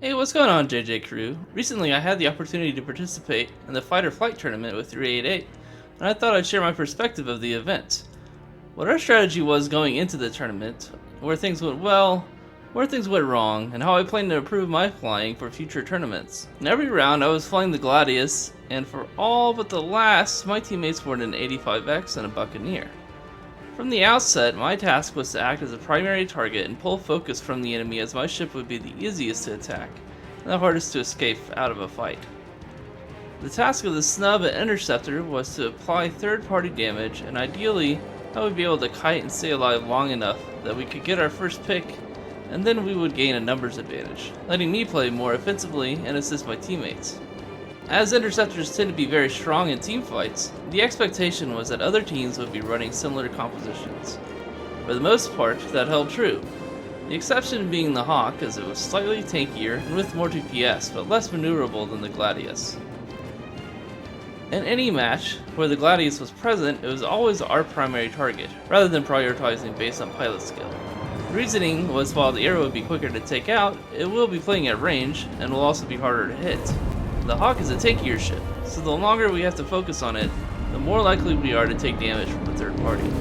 Hey, what's going on, JJ Crew? Recently, I had the opportunity to participate in the Fight or Flight tournament with 388, and I thought I'd share my perspective of the event. What our strategy was going into the tournament, where things went well, where things went wrong, and how I plan to improve my flying for future tournaments. In every round, I was flying the Gladius, and for all but the last, my teammates were in an 85X and a Buccaneer. From the outset, my task was to act as a primary target and pull focus from the enemy, as my ship would be the easiest to attack and the hardest to escape out of a fight. The task of the snub and interceptor was to apply third-party damage, and ideally I would be able to kite and stay alive long enough that we could get our first pick, and then we would gain a numbers advantage, letting me play more offensively and assist my teammates. As interceptors tend to be very strong in team fights, the expectation was that other teams would be running similar compositions. For the most part, that held true. The exception being the Hawk, as it was slightly tankier and with more DPS, but less maneuverable than the Gladius. In any match where the Gladius was present, it was always our primary target, rather than prioritizing based on pilot skill. The reasoning was while the arrow would be quicker to take out, it will be playing at range, and will also be harder to hit. The Hawk is a tankier ship, so the longer we have to focus on it, the more likely we are to take damage from a third party.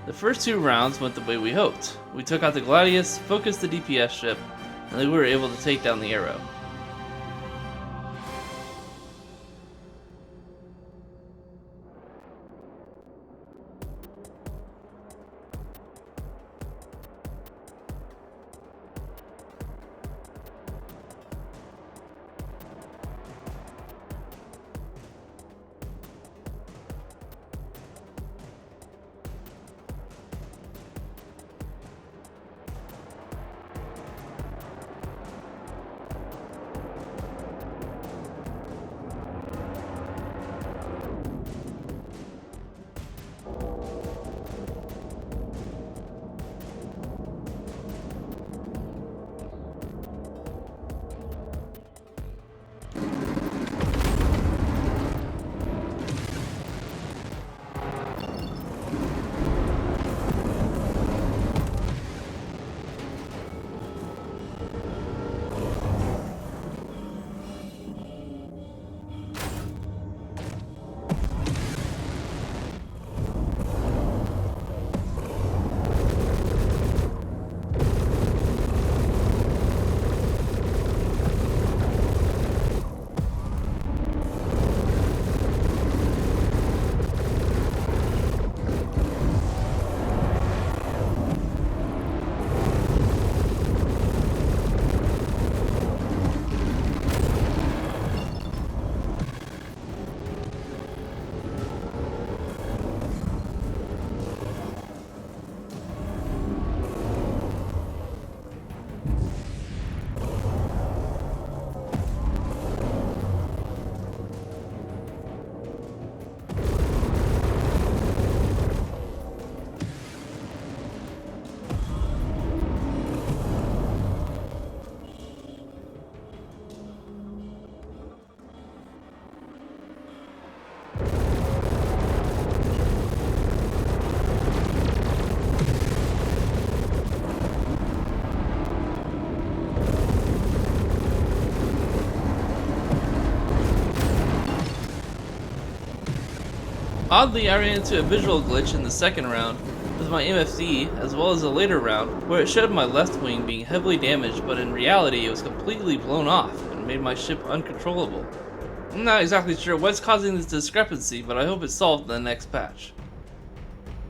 The first two rounds went the way we hoped. We took out the Gladius, focused the DPS ship, and we were able to take down the arrow. Oddly, I ran into a visual glitch in the second round with my MFD, as well as a later round where it showed my left wing being heavily damaged, but in reality it was completely blown off and made my ship uncontrollable. I'm not exactly sure what's causing this discrepancy, but I hope it's solved in the next patch.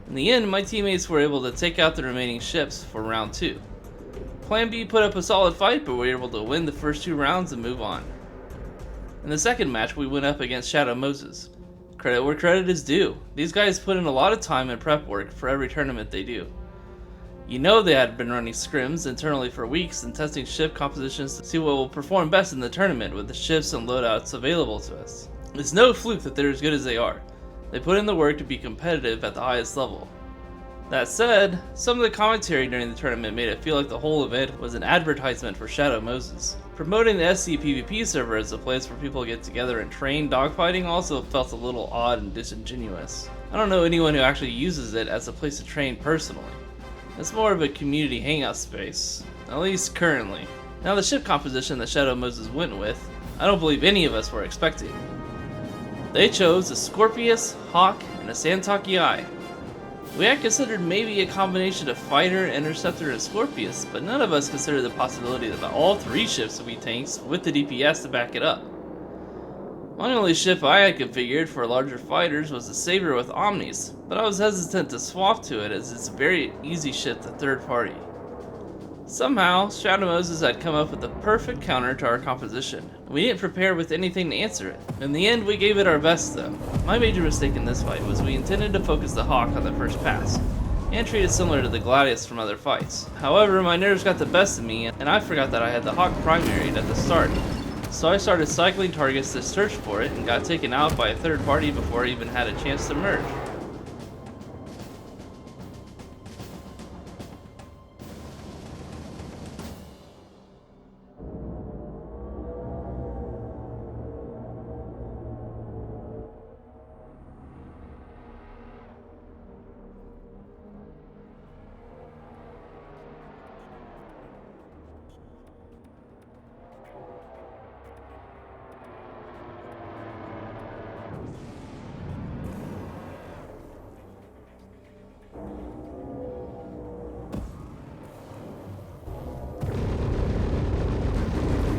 In the end, my teammates were able to take out the remaining ships for round 2. Plan B put up a solid fight, but we were able to win the first 2 rounds and move on. In the second match, we went up against Shadow Moses. Credit where credit is due. These guys put in a lot of time and prep work for every tournament they do. You know they had been running scrims internally for weeks and testing ship compositions to see what will perform best in the tournament with the ships and loadouts available to us. It's no fluke that they're as good as they are. They put in the work to be competitive at the highest level. That said, some of the commentary during the tournament made it feel like the whole event was an advertisement for Shadow Moses. Promoting the SC PvP server as a place where people get together and train dogfighting also felt a little odd and disingenuous. I don't know anyone who actually uses it as a place to train personally. It's more of a community hangout space, at least currently. Now the ship composition that Shadow Moses went with, I don't believe any of us were expecting. They chose a Scorpius, Hawk, and a Santaki Eye. We had considered maybe a combination of Fighter, Interceptor, and Scorpius, but none of us considered the possibility that all 3 ships would be tanks with the DPS to back it up. My only ship I had configured for larger fighters was the Saber with Omnis, but I was hesitant to swap to it as it's a very easy ship to third party. Somehow, Shadow Moses had come up with the perfect counter to our composition. We didn't prepare with anything to answer it. In the end, we gave it our best though. My major mistake in this fight was we intended to focus the Hawk on the first pass, and treat it similar to the Gladius from other fights. However, my nerves got the best of me, and I forgot that I had the Hawk primaried at the start. So I started cycling targets to search for it, and got taken out by a third party before I even had a chance to merge.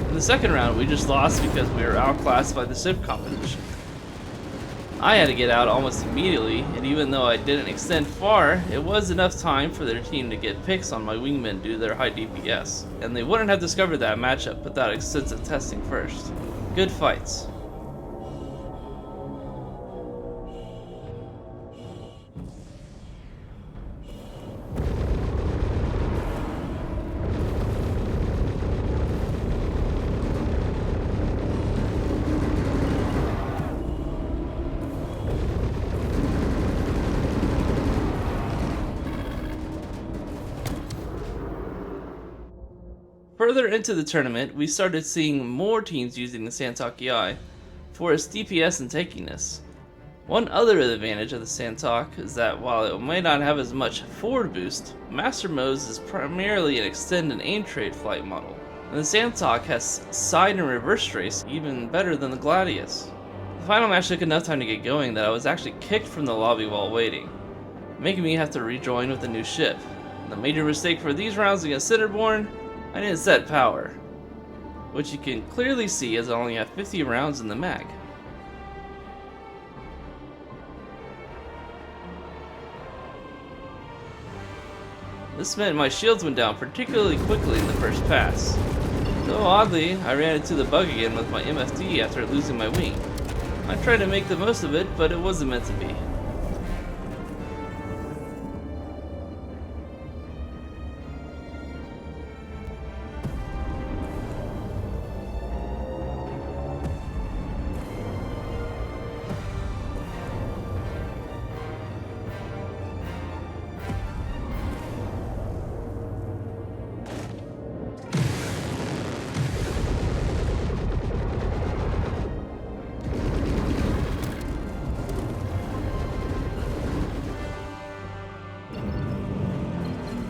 In the second round, we just lost because we were outclassed by the ship composition. I had to get out almost immediately, and even though I didn't extend far, it was enough time for their team to get picks on my wingmen due to their high DPS, and they wouldn't have discovered that matchup without extensive testing first. Good fights. Further into the tournament, we started seeing more teams using the Santaki Eye for its DPS and tankiness. One other advantage of the Santok is that while it may not have as much forward boost, Master Mose is primarily an extend and aim trade flight model, and the Santok has side and reverse trace even better than the Gladius. The final match took enough time to get going that I was actually kicked from the lobby while waiting, making me have to rejoin with a new ship. The major mistake for these rounds against Cinderborn, I didn't set power, which you can clearly see as I only have 50 rounds in the mag. This meant my shields went down particularly quickly in the first pass. Though oddly, I ran into the bug again with my MFD after losing my wing. I tried to make the most of it, but it wasn't meant to be.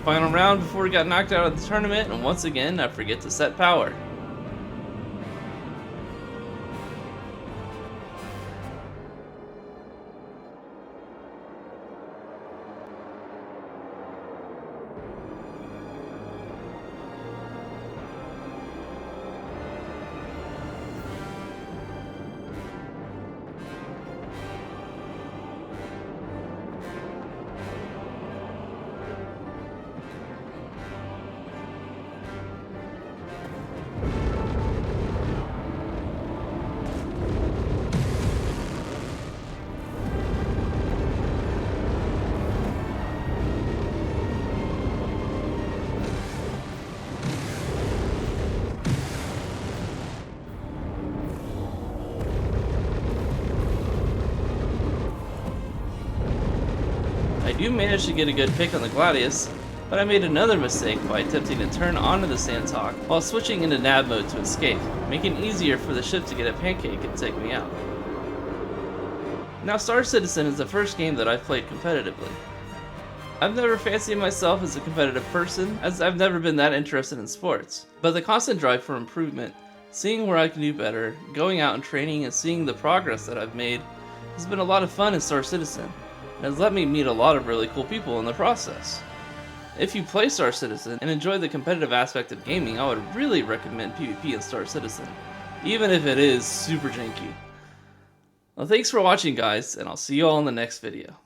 Final round before we got knocked out of the tournament, and once again I forget to set power. do manage to get a good pick on the Gladius, but I made another mistake by attempting to turn onto the Sandhawk while switching into nav mode to escape, making it easier for the ship to get a pancake and take me out. Now, Star Citizen is the first game that I've played competitively. I've never fancied myself as a competitive person, as I've never been that interested in sports, but the constant drive for improvement, seeing where I can do better, going out and training and seeing the progress that I've made has been a lot of fun in Star Citizen, and has let me meet a lot of really cool people in the process. If you play Star Citizen and enjoy the competitive aspect of gaming, I would really recommend PvP in Star Citizen, even if it is super janky. Well, thanks for watching, guys, and I'll see you all in the next video.